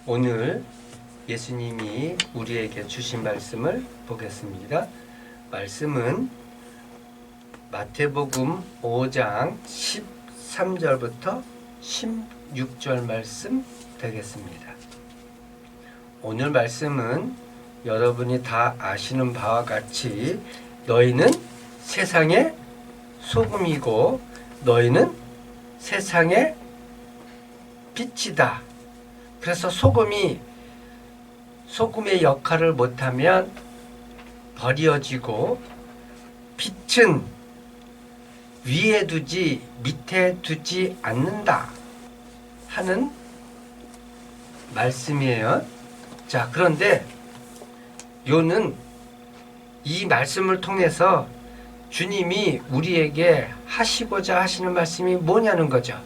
오늘 예수님이 우리에게 주신 말씀을 보겠습니다. 말씀은 마태복음 5장 13절부터 16절 말씀 되겠습니다. 오늘 말씀은 여러분이 다 아시는 바와 같이 너희는 세상의 소금이고 너희는 세상의 빛이다. 그래서 소금의 역할을 못하면 버려지고 빛은 위에 두지 밑에 두지 않는다 하는 말씀이에요. 자, 그런데 요는 이 말씀을 통해서 주님이 우리에게 하시고자 하시는 말씀이 뭐냐는 거죠.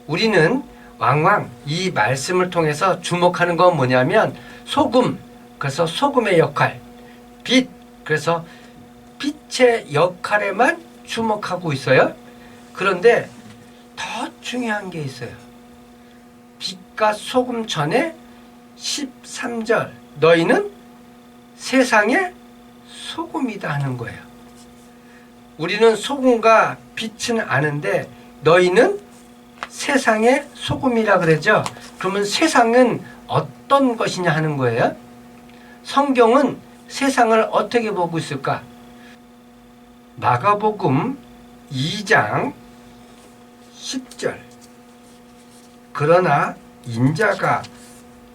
우리는 왕왕 이 말씀을 통해서 주목하는 건 뭐냐면 소금, 그래서 소금의 역할, 빛, 그래서 빛의 역할에만 주목하고 있어요. 그런데 더 중요한 게 있어요. 빛과 소금 전에 13절 너희는 세상의 소금이다 하는 거예요. 우리는 소금과 빛은 아는데 너희는 세상의 소금이라 그러죠. 그러면 세상은 어떤 것이냐 하는 거예요. 성경은 세상을 어떻게 보고 있을까? 마가복음 2장 10절 그러나 인자가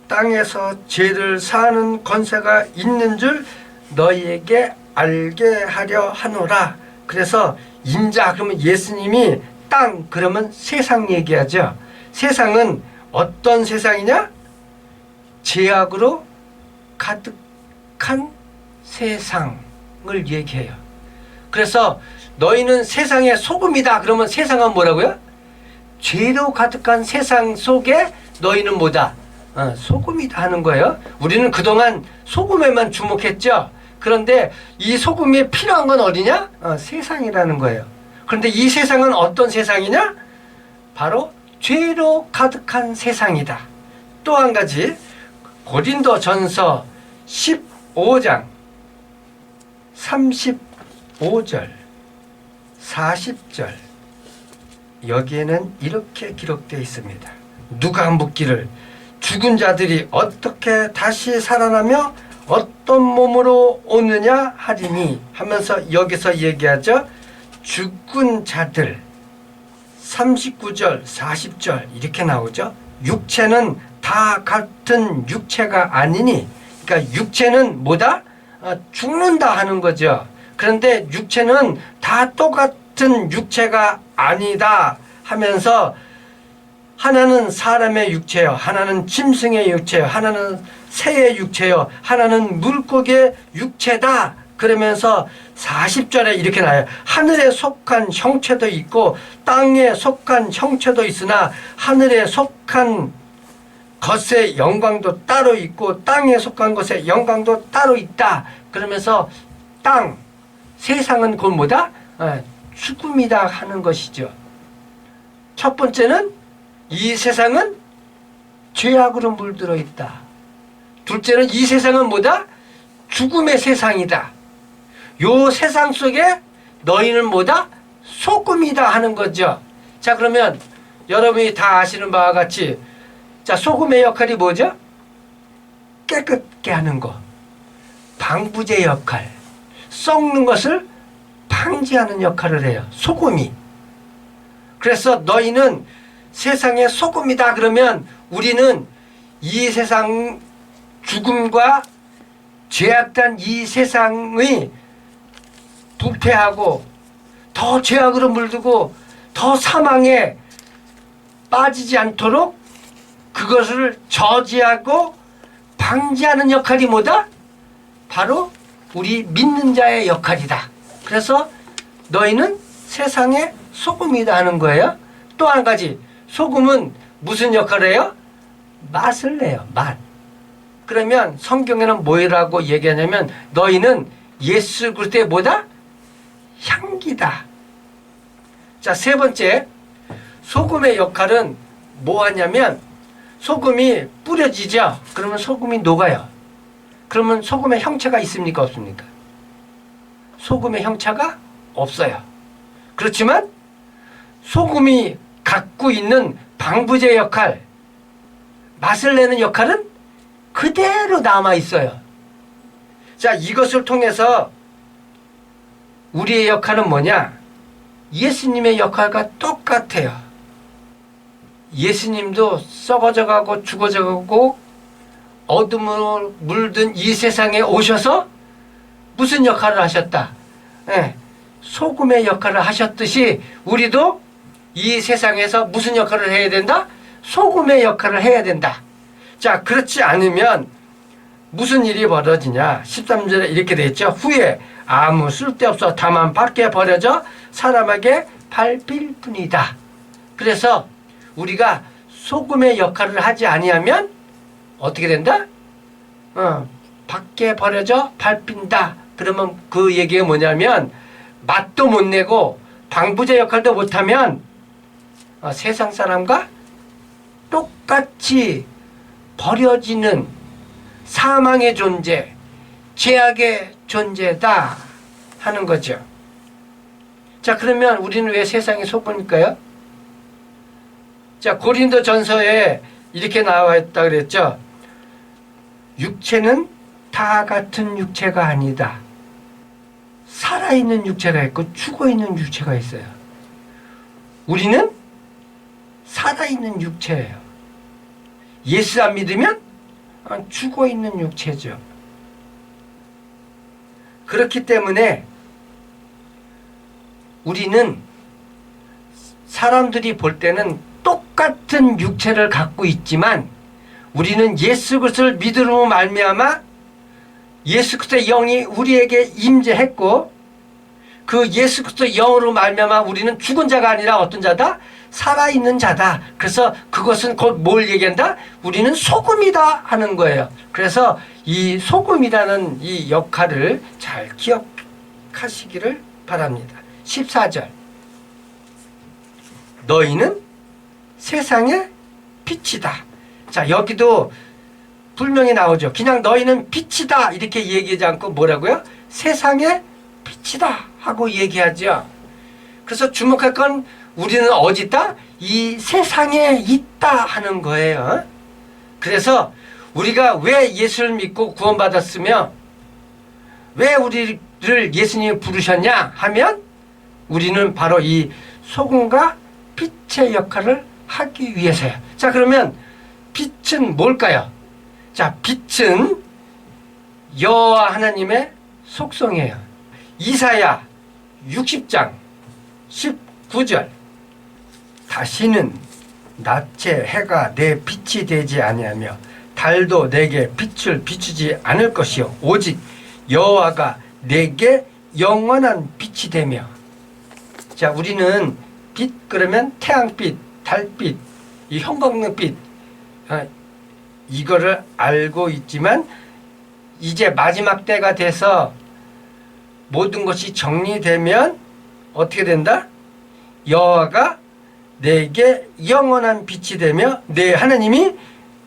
땅에서 죄를 사하는 권세가 있는 줄 너희에게 알게 하려 하노라. 그래서 인자 그러면 예수님이 땅 그러면 세상 얘기하죠. 세상은 어떤 세상이냐? 죄악으로 가득한 세상을 얘기해요. 그래서 너희는 세상의 소금이다. 그러면 세상은 뭐라고요? 죄로 가득한 세상 속에 너희는 뭐다? 소금이다 하는 거예요. 우리는 그동안 소금에만 주목했죠. 그런데 이 소금이 필요한 건 어디냐? 세상이라는 거예요. 그런데 이 세상은 어떤 세상이냐? 바로 죄로 가득한 세상이다. 또 한 가지 고린도전서 15장 35절 40절 여기에는 이렇게 기록되어 있습니다. 누가 묻기를 죽은 자들이 어떻게 다시 살아나며 어떤 몸으로 오느냐 하리니 하면서 여기서 얘기하죠. 죽은 자들 39절 40절 이렇게 나오죠. 육체는 다 같은 육체가 아니니 그러니까 육체는 뭐다? 죽는다 하는 거죠. 그런데 육체는 다 똑같은 육체가 아니다 하면서 하나는 사람의 육체요, 하나는 짐승의 육체요, 하나는 새의 육체요, 하나는 물고기의 육체다. 그러면서 40절에 이렇게 나와요. 하늘에 속한 형체도 있고 땅에 속한 형체도 있으나 하늘에 속한 것의 영광도 따로 있고 땅에 속한 것의 영광도 따로 있다. 그러면서 땅, 세상은 곧 뭐다? 죽음이다 하는 것이죠. 첫 번째는 이 세상은 죄악으로 물들어 있다. 둘째는 이 세상은 뭐다? 죽음의 세상이다. 요 세상 속에 너희는 뭐다? 소금이다 하는 거죠. 자, 그러면 여러분이 다 아시는 바와 같이 자, 소금의 역할이 뭐죠? 깨끗게 하는 거. 방부제 역할. 썩는 것을 방지하는 역할을 해요. 소금이. 그래서 너희는 세상의 소금이다 그러면 우리는 이 세상 죽음과 죄악된 이 세상의 부패하고 더 죄악으로 물들고 더 사망에 빠지지 않도록 그것을 저지하고 방지하는 역할이 뭐다? 바로 우리 믿는 자의 역할이다. 그래서 너희는 세상의 소금이다 하는 거예요. 또 한 가지 소금은 무슨 역할을 해요? 맛을 내요. 맛. 그러면 성경에는 뭐라고 얘기하냐면 너희는 예수 그리스도의 뭐다? 향기다. 자, 세 번째 소금의 역할은 뭐 하냐면 소금이 뿌려지죠. 그러면 소금이 녹아요. 그러면 소금의 형체가 있습니까? 없습니까? 소금의 형체가 없어요. 그렇지만 소금이 갖고 있는 방부제 역할, 맛을 내는 역할은 그대로 남아 있어요. 자, 이것을 통해서 우리의 역할은 뭐냐? 예수님의 역할과 똑같아요. 예수님도 썩어져 가고 죽어져 가고 어둠으로 물든 이 세상에 오셔서 무슨 역할을 하셨다? 소금의 역할을 하셨듯이 우리도 이 세상에서 무슨 역할을 해야 된다? 소금의 역할을 해야 된다. 자, 그렇지 않으면 무슨 일이 벌어지냐? 13절에 이렇게 되어 있죠. 후에 아무 쓸데없어 다만 밖에 버려져 사람에게 밟힐 뿐이다. 그래서 우리가 소금의 역할을 하지 아니하면 어떻게 된다? 밖에 버려져 밟힌다. 그러면 그 얘기가 뭐냐면 맛도 못 내고 방부제 역할도 못하면 세상 사람과 똑같이 버려지는 사망의 존재, 죄악의 존재다 하는 거죠. 자, 그러면 우리는 왜 세상의 소금일까요? 자, 고린도 전서에 이렇게 나와 있다 그랬죠. 육체는 다 같은 육체가 아니다. 살아있는 육체가 있고 죽어있는 육체가 있어요. 우리는 살아있는 육체예요. 예수 안 믿으면 죽어있는 육체죠. 그렇기 때문에 우리는 사람들이 볼 때는 똑같은 육체를 갖고 있지만 우리는 예수 그리스도를 믿음으로 말미암아 예수 그리스도의 영이 우리에게 임재했고 그 예수 그리스도의 영으로 말미암아 우리는 죽은 자가 아니라 어떤 자다? 살아있는 자다. 그래서 그것은 곧 뭘 얘기한다? 우리는 소금이다 하는 거예요. 그래서 이 소금이라는 이 역할을 잘 기억하시기를 바랍니다. 14절 너희는 세상의 빛이다. 자, 여기도 분명히 나오죠. 그냥 너희는 빛이다 이렇게 얘기하지 않고 뭐라고요? 세상의 빛이다 하고 얘기하죠. 그래서 주목할 건 우리는 어디 있다? 이 세상에 있다 하는 거예요. 그래서 우리가 왜 예수를 믿고 구원받았으며 왜 우리를 예수님이 부르셨냐 하면 우리는 바로 이 소금과 빛의 역할을 하기 위해서요. 자, 그러면 빛은 뭘까요? 자, 빛은 여호와 하나님의 속성이에요. 이사야 60장 19절 다시는 낮에 해가 내 빛이 되지 아니하며 달도 내게 빛을 비추지 않을 것이요 오직 여호와가 내게 영원한 빛이 되며. 자, 우리는 빛 그러면 태양빛, 달빛, 이 형광등빛 이거를 알고 있지만 이제 마지막 때가 돼서 모든 것이 정리되면 어떻게 된다? 여호와가 내게 영원한 빛이 되며 내 하나님이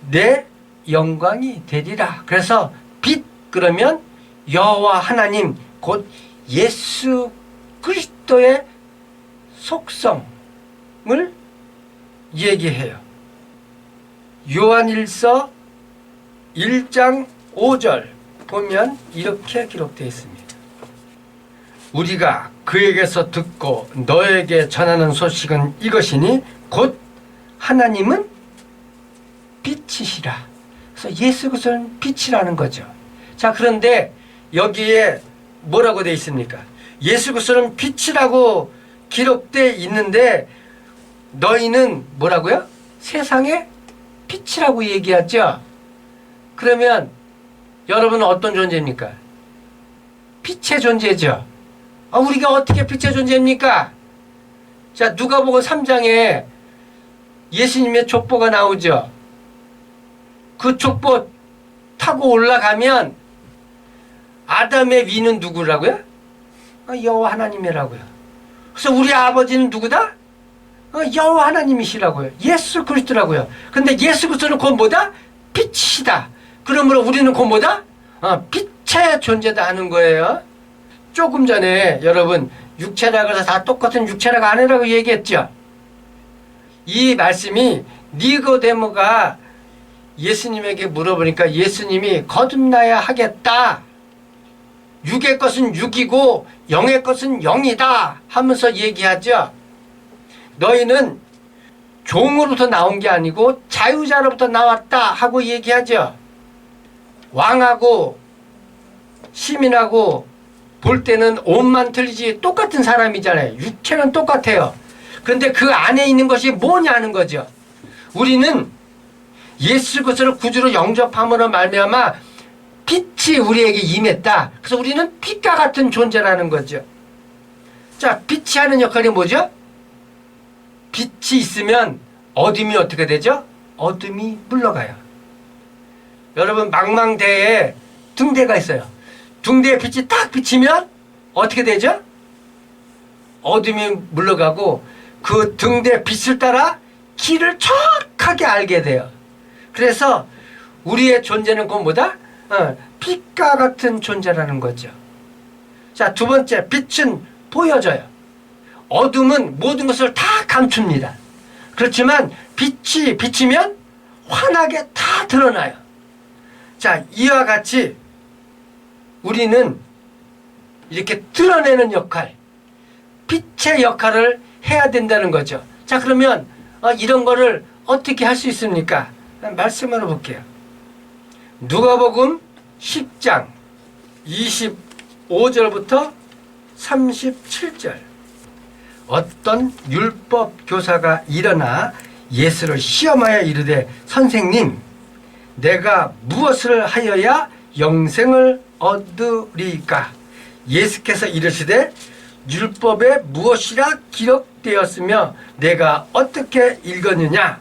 내 영광이 되리라. 그래서 빛 그러면 여호와 하나님 곧 예수 그리스도의 속성을 얘기해요. 요한일서 1장 5절 보면 이렇게 기록되어 있습니다. 우리가 그에게서 듣고 너에게 전하는 소식은 이것이니 곧 하나님은 빛이시라. 그래서 예수 그리스도는 빛이라는 거죠. 자, 그런데 여기에 뭐라고 되어 있습니까? 예수 그리스도는 빛이라고 기록되어 있는데 너희는 뭐라고요? 세상의 빛이라고 얘기하죠. 그러면 여러분은 어떤 존재입니까? 빛의 존재죠. 우리가 어떻게 빛의 존재입니까? 자, 누가복음 3장에 예수님의 족보가 나오죠. 그 족보 타고 올라가면 아담의 위는 누구라고요? 여호와 하나님이라고요. 그래서 우리 아버지는 누구다? 여호와 하나님이시라고요. 예수 그리스도라고요. 근데 예수 그리스도는 곧 뭐다? 빛이다. 그러므로 우리는 곧 뭐다? 빛의 존재다 하는 거예요. 조금 전에 여러분 육체라 그래서 다 똑같은 육체라가 아니라고 얘기했죠. 이 말씀이 니고데모가 예수님에게 물어보니까 예수님이 거듭나야 하겠다. 육의 것은 육이고 영의 것은 영이다 하면서 얘기하죠. 너희는 종으로부터 나온 게 아니고 자유자로부터 나왔다 하고 얘기하죠. 왕하고 시민하고 볼 때는 옷만 틀리지 똑같은 사람이잖아요. 육체는 똑같아요. 그런데 그 안에 있는 것이 뭐냐는 거죠. 우리는 예수 그리스도를 구주로 영접함으로 말미암아 빛이 우리에게 임했다. 그래서 우리는 빛과 같은 존재라는 거죠. 자, 빛이 하는 역할이 뭐죠? 빛이 있으면 어둠이 어떻게 되죠? 어둠이 물러가요. 여러분 망망대해에 등대가 있어요. 등대에 빛이 딱 비치면 어떻게 되죠? 어둠이 물러가고 그 등대 빛을 따라 길을 정확하게 알게 돼요. 그래서 우리의 존재는 곧 뭐다? 빛과 같은 존재라는 거죠. 자, 두 번째, 빛은 보여져요. 어둠은 모든 것을 다 감춥니다. 그렇지만 빛이 비치면 환하게 다 드러나요. 자, 이와 같이 우리는 이렇게 드러내는 역할, 빛의 역할을 해야 된다는 거죠. 자, 그러면 이런 거를 어떻게 할 수 있습니까? 말씀으로 볼게요. 누가복음 10장 25절부터 37절. 어떤 율법 교사가 일어나 예수를 시험하여 이르되 선생님, 내가 무엇을 하여야 영생을 얻으리까? 예수께서 이르시되 율법에 무엇이라 기록되었으며 내가 어떻게 읽었느냐?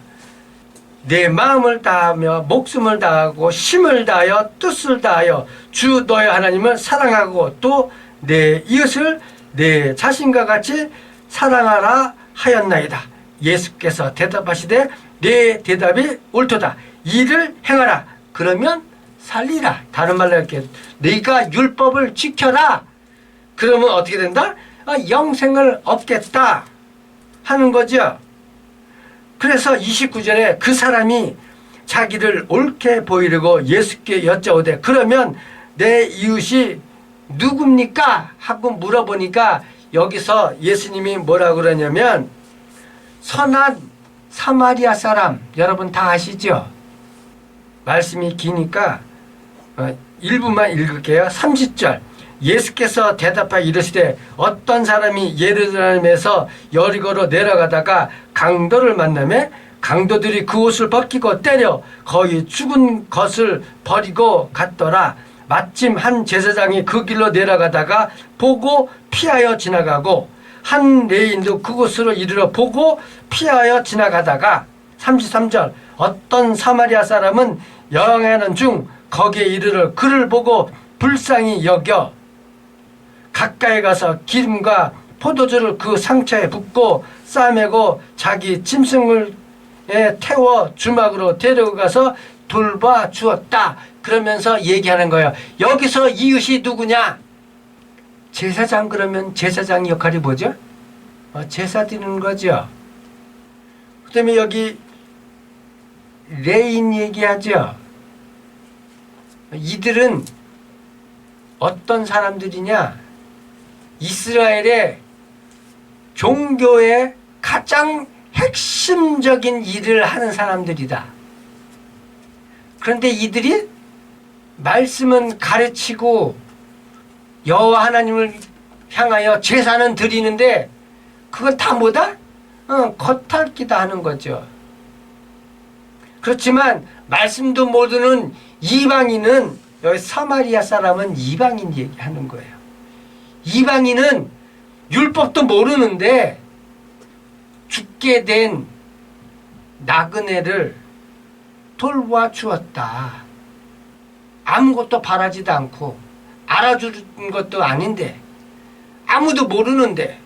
내 마음을 다하며 목숨을 다하고 힘을 다하여 뜻을 다하여 주 너의 하나님을 사랑하고 또 내 이웃을 내 자신과 같이 사랑하라 하였나이다. 예수께서 대답하시되 내 대답이 옳도다. 이를 행하라. 그러면 살리라. 다른 말로 이렇게 네가 율법을 지켜라. 그러면 어떻게 된다? 영생을 얻겠다 하는 거죠. 그래서 29절에 그 사람이 자기를 옳게 보이려고 예수께 여쭤오되 그러면 내 이웃이 누굽니까? 하고 물어보니까 여기서 예수님이 뭐라고 그러냐면 선한 사마리아 사람, 여러분 다 아시죠? 말씀이 기니까 일부만 읽을게요. 30절. 예수께서 대답하여 이르시되 어떤 사람이 예루살렘에서 여리고로 내려가다가 강도를 만나매 강도들이 그 옷을 벗기고 때려 거의 죽은 것을 버리고 갔더라. 마침 한 제사장이 그 길로 내려가다가 보고 피하여 지나가고 한 레인도 그곳으로 이르러 보고 피하여 지나가다가 33절. 어떤 사마리아 사람은 여행하는 중 거기에 이르러 그를 보고 불쌍히 여겨 가까이 가서 기름과 포도주를 그 상처에 붓고 싸매고 자기 짐승을 태워 주막으로 데려가서 돌봐 주었다. 그러면서 얘기하는 거예요. 여기서 이웃이 누구냐? 제사장. 그러면 제사장 역할이 뭐죠? 제사 드리는 거죠. 그 다음에 여기 레인 얘기하죠. 이들은 어떤 사람들이냐? 이스라엘의 종교의 가장 핵심적인 일을 하는 사람들이다. 그런데 이들이 말씀은 가르치고 여호와 하나님을 향하여 제사는 드리는데 그건 다 뭐다? 겉핥기다 하는 거죠. 그렇지만 말씀도 모르는 이방인은, 여기 사마리아 사람은 이방인 얘기하는 거예요. 이방인은 율법도 모르는데 죽게 된 나그네를 돌봐 주었다. 아무것도 바라지도 않고 알아주는 것도 아닌데 아무도 모르는데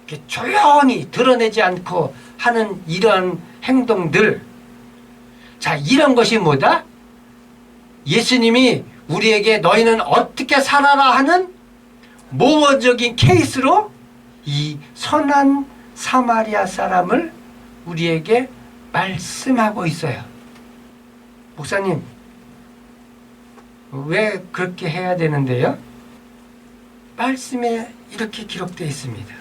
이렇게 조용히 드러내지 않고 하는 이러한 행동들, 자, 이런 것이 뭐다? 예수님이 우리에게 너희는 어떻게 살아라 하는 모범적인 케이스로 이 선한 사마리아 사람을 우리에게 말씀하고 있어요. 목사님, 왜 그렇게 해야 되는데요? 말씀에 이렇게 기록되어 있습니다.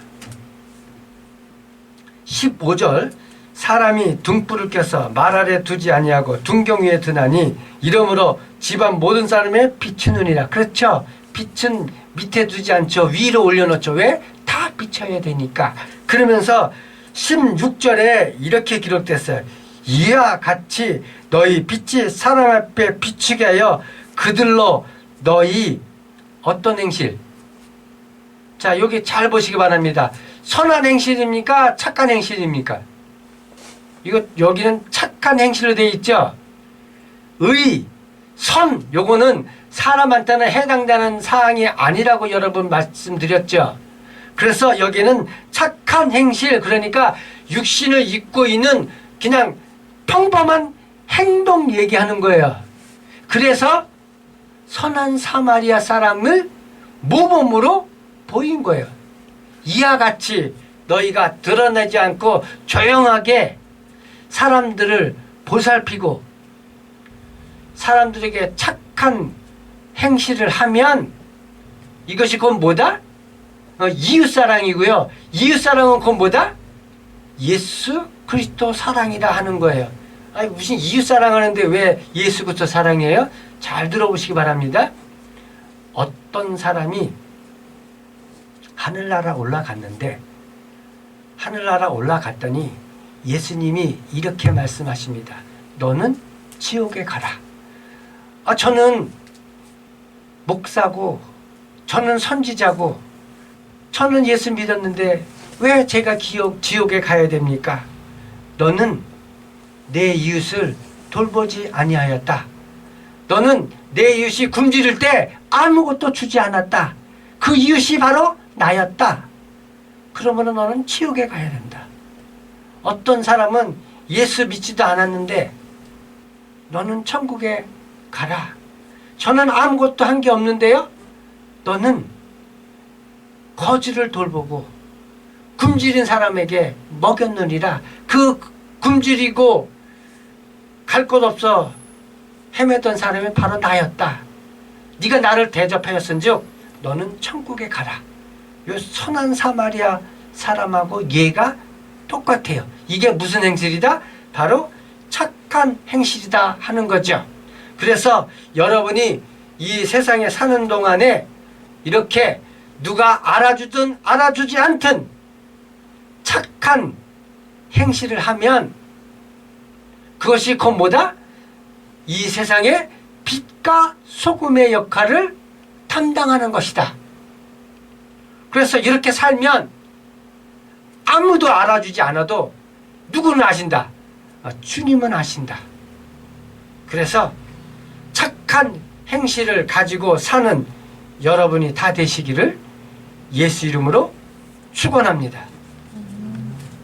15절, 사람이 등불을 켜서 말 아래 두지 아니하고 등경 위에 드나니 이러므로 집안 모든 사람의 비추느니라. 그렇죠? 빛은 밑에 두지 않죠. 위로 올려놓죠. 왜? 다 비춰야 되니까. 그러면서 16절에 이렇게 기록됐어요. 이와 같이 너희 빛이 사람 앞에 비추게 하여 그들로 너희 어떤 행실? 자, 여기 잘 보시기 바랍니다. 선한 행실입니까? 착한 행실입니까? 이거 여기는 착한 행실로 되어 있죠. 의, 선, 요거는 사람한테는 해당되는 사항이 아니라고 여러분 말씀드렸죠. 그래서 여기는 착한 행실, 그러니까 육신을 입고 있는 그냥 평범한 행동 얘기하는 거예요. 그래서 선한 사마리아 사람을 모범으로 보인 거예요. 이와 같이 너희가 드러내지 않고 조용하게 사람들을 보살피고 사람들에게 착한 행실을 하면 이것이 그건 뭐다? 이웃사랑이고요. 이웃사랑은 그건 뭐다? 예수 그리스도 사랑이라 하는 거예요. 아니, 무슨 이웃사랑하는데 왜 예수 그리스도 사랑이에요? 잘 들어보시기 바랍니다. 어떤 사람이 하늘나라 올라갔는데 하늘나라 올라갔더니 예수님이 이렇게 말씀하십니다. 너는 지옥에 가라. 저는 목사고 저는 선지자고 저는 예수 믿었는데 왜 제가 지옥에 가야 됩니까? 너는 내 이웃을 돌보지 아니하였다. 너는 내 이웃이 굶주릴 때 아무것도 주지 않았다. 그 이웃이 바로 나였다. 그러면 너는 지옥에 가야 된다. 어떤 사람은 예수 믿지도 않았는데 너는 천국에 가라. 저는 아무것도 한 게 없는데요. 너는 거지를 돌보고 굶주린 사람에게 먹였느니라. 그 굶주리고 갈 곳 없어 헤매던 사람이 바로 나였다. 네가 나를 대접하였은즉 너는 천국에 가라. 요 선한 사마리아 사람하고 얘가 똑같아요. 이게 무슨 행실이다? 바로 착한 행실이다 하는 거죠. 그래서 여러분이 이 세상에 사는 동안에 이렇게 누가 알아주든 알아주지 않든 착한 행실을 하면 그것이 곧 뭐다? 이 세상에 빛과 소금의 역할을 담당하는 것이다. 그래서 이렇게 살면 아무도 알아주지 않아도 누구는 아신다? 주님은 아신다. 그래서 착한 행실을 가지고 사는 여러분이 다 되시기를 예수 이름으로 축원합니다.